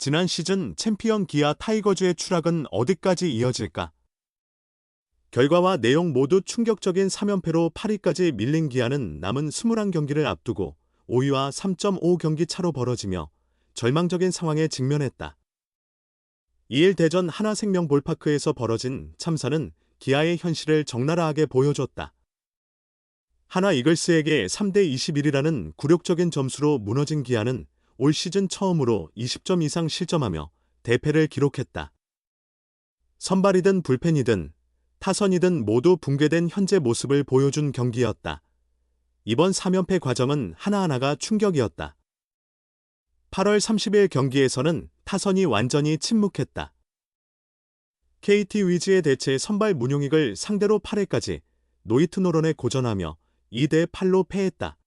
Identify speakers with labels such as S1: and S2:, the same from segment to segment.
S1: 지난 시즌 챔피언 기아 타이거즈의 추락은 어디까지 이어질까? 결과와 내용 모두 충격적인 3연패로 8위까지 밀린 기아는 남은 21경기를 앞두고 5위와 3.5경기 차로 벌어지며 절망적인 상황에 직면했다. 2일 대전 하나생명 볼파크에서 벌어진 참사는 기아의 현실을 적나라하게 보여줬다. 하나 이글스에게 3대21이라는 굴욕적인 점수로 무너진 기아는 올 시즌 처음으로 20점 이상 실점하며 대패를 기록했다. 선발이든 불펜이든 타선이든 모두 붕괴된 현재 모습을 보여준 경기였다. 이번 3연패 과정은 하나하나가 충격이었다. 8월 30일 경기에서는 타선이 완전히 침묵했다. KT 위즈의 대체 선발 문용익을 상대로 8회까지 노히트 노런에 고전하며 2대8로 패했다.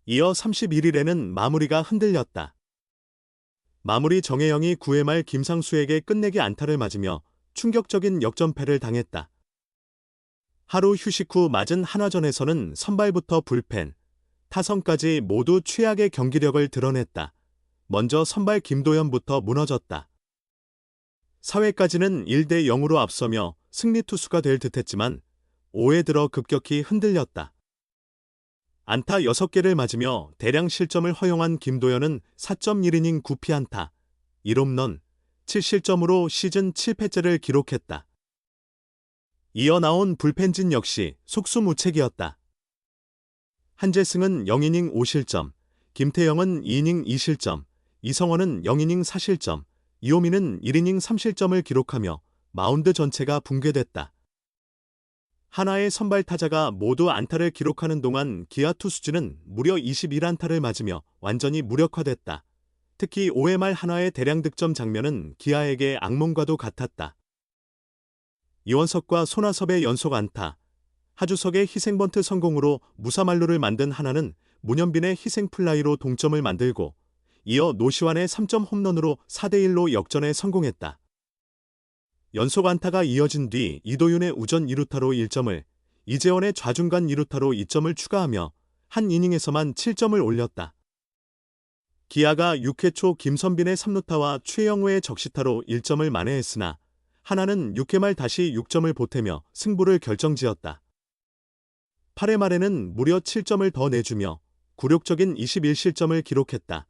S1: 이어 31일에는 마무리가 흔들렸다. 마무리 정혜영이 9회 말 김상수에게 끝내기 안타를 맞으며 충격적인 역전패를 당했다. 하루 휴식 후 맞은 한화전에서는 선발부터 불펜, 타선까지 모두 최악의 경기력을 드러냈다. 먼저 선발 김도현부터 무너졌다. 4회까지는 1대0으로 앞서며 승리 투수가 될 듯했지만 5회 들어 급격히 흔들렸다. 안타 6개를 맞으며 대량 실점을 허용한 김도현은 4.1이닝 9피안타, 1홈런, 7실점으로 시즌 7패째를 기록했다. 이어 나온 불펜진 역시 속수무책이었다. 한재승은 0이닝 5실점, 김태형은 2이닝 2실점, 이성원은 0이닝 4실점, 이호민은 1이닝 3실점을 기록하며 마운드 전체가 붕괴됐다. 하나의 선발 타자가 모두 안타를 기록하는 동안 기아 투수진은 무려 21안타를 맞으며 완전히 무력화됐다. 특히 5회 말 하나의 대량 득점 장면은 기아에게 악몽과도 같았다. 이원석과 손아섭의 연속 안타, 하주석의 희생번트 성공으로 무사말루를 만든 하나는 문현빈의 희생플라이로 동점을 만들고 이어 노시환의 3점 홈런으로 4대1로 역전에 성공했다. 연속 안타가 이어진 뒤 이도윤의 우전 2루타로 1점을, 이재원의 좌중간 2루타로 2점을 추가하며 한 이닝에서만 7점을 올렸다. 기아가 6회 초 김선빈의 3루타와 최영우의 적시타로 1점을 만회했으나 하나는 6회 말 다시 6점을 보태며 승부를 결정지었다. 8회 말에는 무려 7점을 더 내주며 굴욕적인 21실점을 기록했다.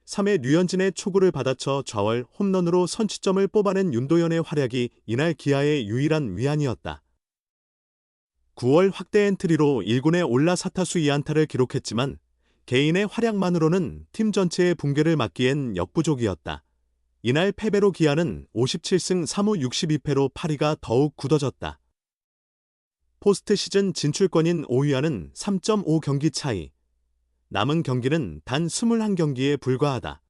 S1: 3회 류현진의 초구를 받아쳐 좌월 홈런으로 선취점을 뽑아낸 윤도현의 활약이 이날 기아의 유일한 위안이었다. 9월 확대 엔트리로 1군에 올라 4타수 2안타를 기록했지만 개인의 활약만으로는 팀 전체의 붕괴를 막기엔 역부족이었다. 이날 패배로 기아는 57승 3무 62패로 8위가 더욱 굳어졌다. 포스트 시즌 진출권인 5위와는 3.5경기 차이. 남은 경기는 단 21경기에 불과하다.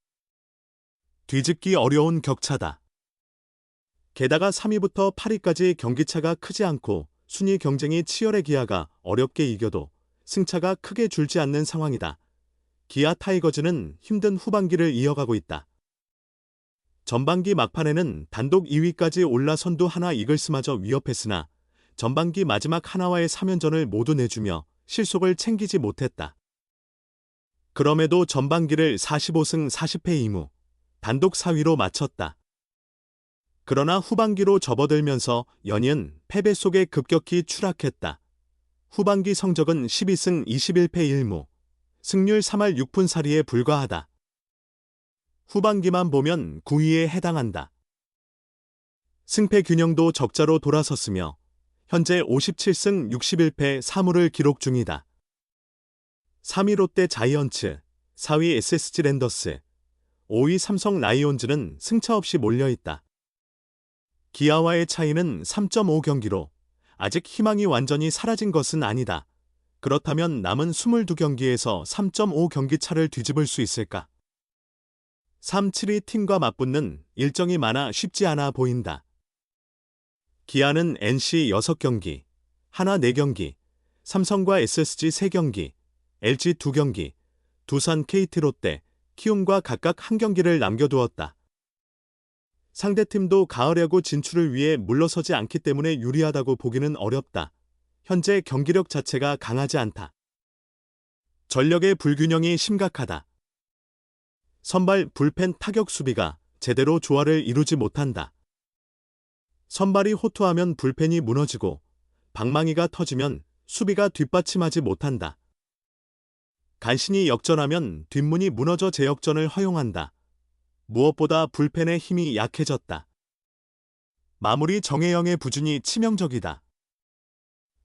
S1: 뒤집기 어려운 격차다. 게다가 3위부터 8위까지 경기차가 크지 않고 순위 경쟁이 치열해 기아가 어렵게 이겨도 승차가 크게 줄지 않는 상황이다. 기아 타이거즈는 힘든 후반기를 이어가고 있다. 전반기 막판에는 단독 2위까지 올라선두 하나 이글스마저 위협했으나 전반기 마지막 하나와의 3연전을 모두 내주며 실속을 챙기지 못했다. 그럼에도 전반기를 45승 40패 2무, 단독 4위로 마쳤다. 그러나 후반기로 접어들면서 연이은 패배 속에 급격히 추락했다. 후반기 성적은 12승 21패 1무, 승률 3할 6푼 4리에 불과하다. 후반기만 보면 9위에 해당한다. 승패 균형도 적자로 돌아섰으며 현재 57승 61패 3무를 기록 중이다. 3위 롯데 자이언츠, 4위 SSG 랜더스, 5위 삼성 라이온즈는 승차 없이 몰려있다. 기아와의 차이는 3.5경기로 아직 희망이 완전히 사라진 것은 아니다. 그렇다면 남은 22경기에서 3.5경기 차를 뒤집을 수 있을까? 3, 7위 팀과 맞붙는 일정이 많아 쉽지 않아 보인다. 기아는 NC 6경기, 하나 4경기, 삼성과 SSG 3경기, LG 2경기, 두산 KT 롯데, 키움과 각각 1경기를 남겨두었다. 상대팀도 가을 야구 진출을 위해 물러서지 않기 때문에 유리하다고 보기는 어렵다. 현재 경기력 자체가 강하지 않다. 전력의 불균형이 심각하다. 선발 불펜 타격 수비가 제대로 조화를 이루지 못한다. 선발이 호투하면 불펜이 무너지고 방망이가 터지면 수비가 뒷받침하지 못한다. 간신히 역전하면 뒷문이 무너져 재역전을 허용한다. 무엇보다 불펜의 힘이 약해졌다. 마무리 정혜영의 부진이 치명적이다.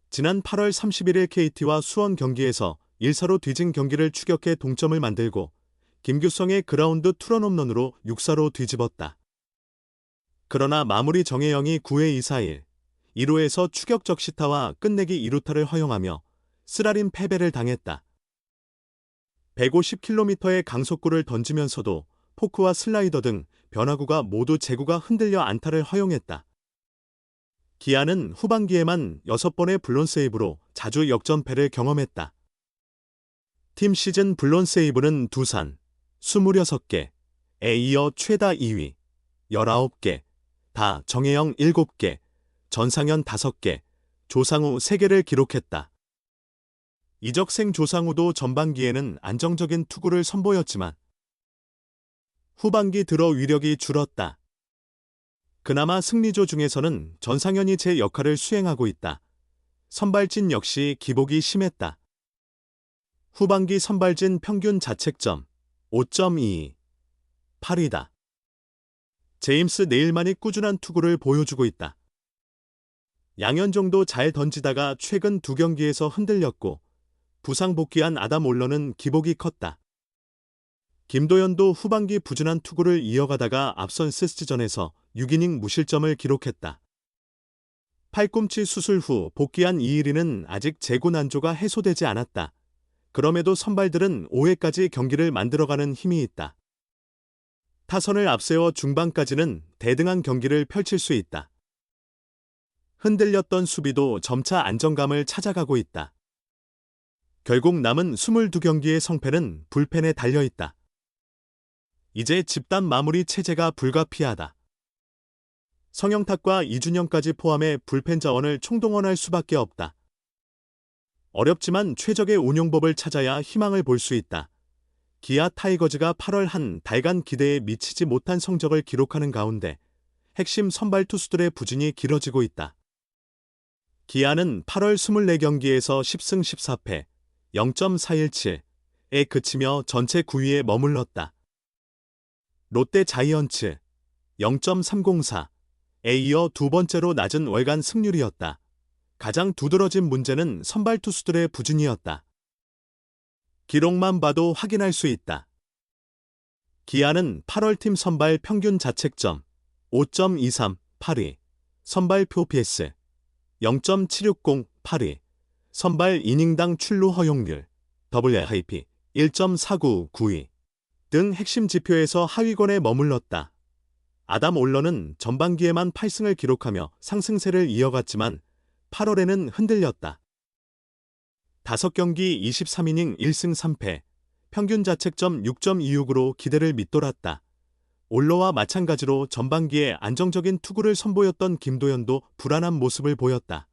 S1: 지난 8월 31일 KT와 수원 경기에서 1사로 뒤진 경기를 추격해 동점을 만들고 김규성의 그라운드 투런 홈런으로 6사로 뒤집었다. 그러나 마무리 정혜영이 9회 2사1, 1루에서 추격적 시타와 끝내기 2루타를 허용하며 쓰라린 패배를 당했다. 150km의 강속구를 던지면서도 포크와 슬라이더 등 변화구가 모두 제구가 흔들려 안타를 허용했다. 기아는 후반기에만 6번의 블론 세이브로 자주 역전패를 경험했다. 팀 시즌 블론 세이브는 두산 26개에 이어 최다 2위 19개, 다 정혜영 7개, 전상현 5개, 조상우 3개를 기록했다. 이적생 조상우도 전반기에는 안정적인 투구를 선보였지만 후반기 들어 위력이 줄었다. 그나마 승리조 중에서는 전상현이 제 역할을 수행하고 있다. 선발진 역시 기복이 심했다. 후반기 선발진 평균 자책점 5.22, 8이다. 제임스 네일만이 꾸준한 투구를 보여주고 있다. 양현종도 잘 던지다가 최근 2경기에서 흔들렸고 부상 복귀한 아담 올러는 기복이 컸다. 김도현도 후반기 부진한 투구를 이어가다가 앞선 시스트전에서 6이닝 무실점을 기록했다. 팔꿈치 수술 후 복귀한 이일이는 아직 제구 난조가 해소되지 않았다. 그럼에도 선발들은 5회까지 경기를 만들어가는 힘이 있다. 타선을 앞세워 중반까지는 대등한 경기를 펼칠 수 있다. 흔들렸던 수비도 점차 안정감을 찾아가고 있다. 결국 남은 22경기의 성패는 불펜에 달려있다. 이제 집단 마무리 체제가 불가피하다. 성영탁과 이준영까지 포함해 불펜 자원을 총동원할 수밖에 없다. 어렵지만 최적의 운용법을 찾아야 희망을 볼 수 있다. 기아 타이거즈가 8월 한 달간 기대에 미치지 못한 성적을 기록하는 가운데 핵심 선발 투수들의 부진이 길어지고 있다. 기아는 8월 24경기에서 10승 14패, 0.417에 그치며 전체 9위에 머물렀다. 롯데 자이언츠 0.304에 이어 두 번째로 낮은 월간 승률이었다. 가장 두드러진 문제는 선발 투수들의 부진이었다. 기록만 봐도 확인할 수 있다. 기아는 8월 팀 선발 평균 자책점 5.23, 8위, 선발 표PS 0.760, 8위, 선발 이닝당 출루 허용률 WHIP 1.49, 9위 등 핵심 지표에서 하위권에 머물렀다. 아담 올러는 전반기에만 8승을 기록하며 상승세를 이어갔지만 8월에는 흔들렸다. 5경기 23이닝 1승 3패, 평균 자책점 6.26으로 기대를 밑돌았다. 올러와 마찬가지로 전반기에 안정적인 투구를 선보였던 김도현도 불안한 모습을 보였다.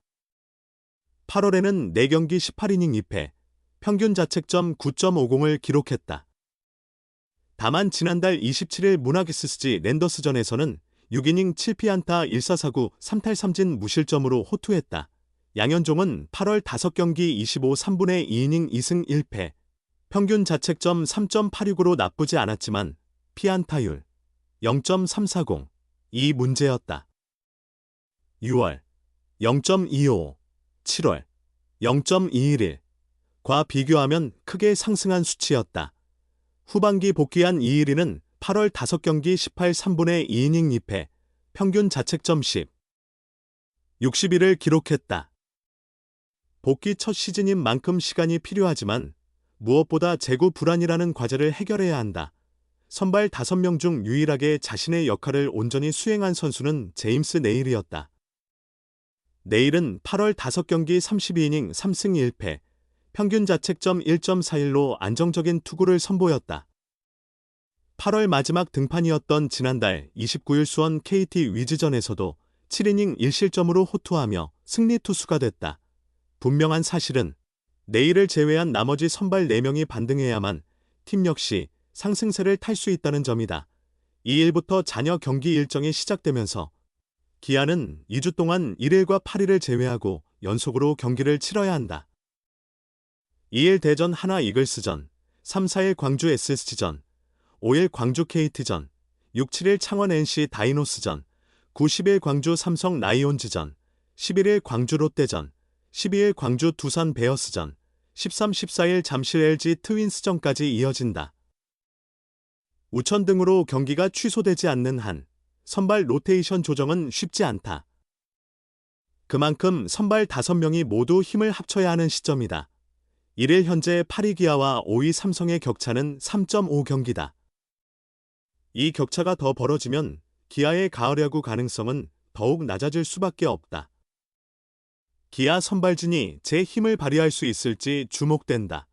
S1: 8월에는 4경기 18이닝 2패, 평균 자책점 9.50을 기록했다. 다만 지난달 27일 문하기스스지 랜더스전에서는 6이닝 7피안타 1사사구 3탈 3진 무실점으로 호투했다. 양현종은 8월 5경기 25, 3분의 2이닝 2승 1패, 평균 자책점 3.86으로 나쁘지 않았지만 피안타율 0.340, 이 문제였다. 6월 0.255, 7월 0.211과 비교하면 크게 상승한 수치였다. 후반기 복귀한 이일이는 8월 5경기 18, 3분의 2이닝 2패, 평균 자책점 10, 61을 기록했다. 복귀 첫 시즌인 만큼 시간이 필요하지만 무엇보다 제구 불안이라는 과제를 해결해야 한다. 선발 5명 중 유일하게 자신의 역할을 온전히 수행한 선수는 제임스 네일이었다. 네일은 8월 5경기 32이닝 3승 1패, 평균 자책점 1.41로 안정적인 투구를 선보였다. 8월 마지막 등판이었던 지난달 29일 수원 KT 위즈전에서도 7이닝 1실점으로 호투하며 승리 투수가 됐다. 분명한 사실은 네일을 제외한 나머지 선발 4명이 반등해야만 팀 역시 상승세를 탈 수 있다는 점이다. 2일부터 잔여 경기 일정이 시작되면서 기아는 2주 동안 1일과 8일을 제외하고 연속으로 경기를 치러야 한다. 2일 대전 하나 이글스전, 3, 4일 광주 SSG전, 5일 광주 KT전, 6, 7일 창원 NC 다이노스전, 9, 10일 광주 삼성 라이온즈전, 11일 광주 롯데전, 12일 광주 두산 베어스전, 13, 14일 잠실 LG 트윈스전까지 이어진다. 우천 등으로 경기가 취소되지 않는 한 선발 로테이션 조정은 쉽지 않다. 그만큼 선발 5명이 모두 힘을 합쳐야 하는 시점이다. 1일 현재 8위 기아와 5위 삼성의 격차는 3.5경기다. 이 격차가 더 벌어지면 기아의 가을 야구 가능성은 더욱 낮아질 수밖에 없다. 기아 선발진이 제 힘을 발휘할 수 있을지 주목된다.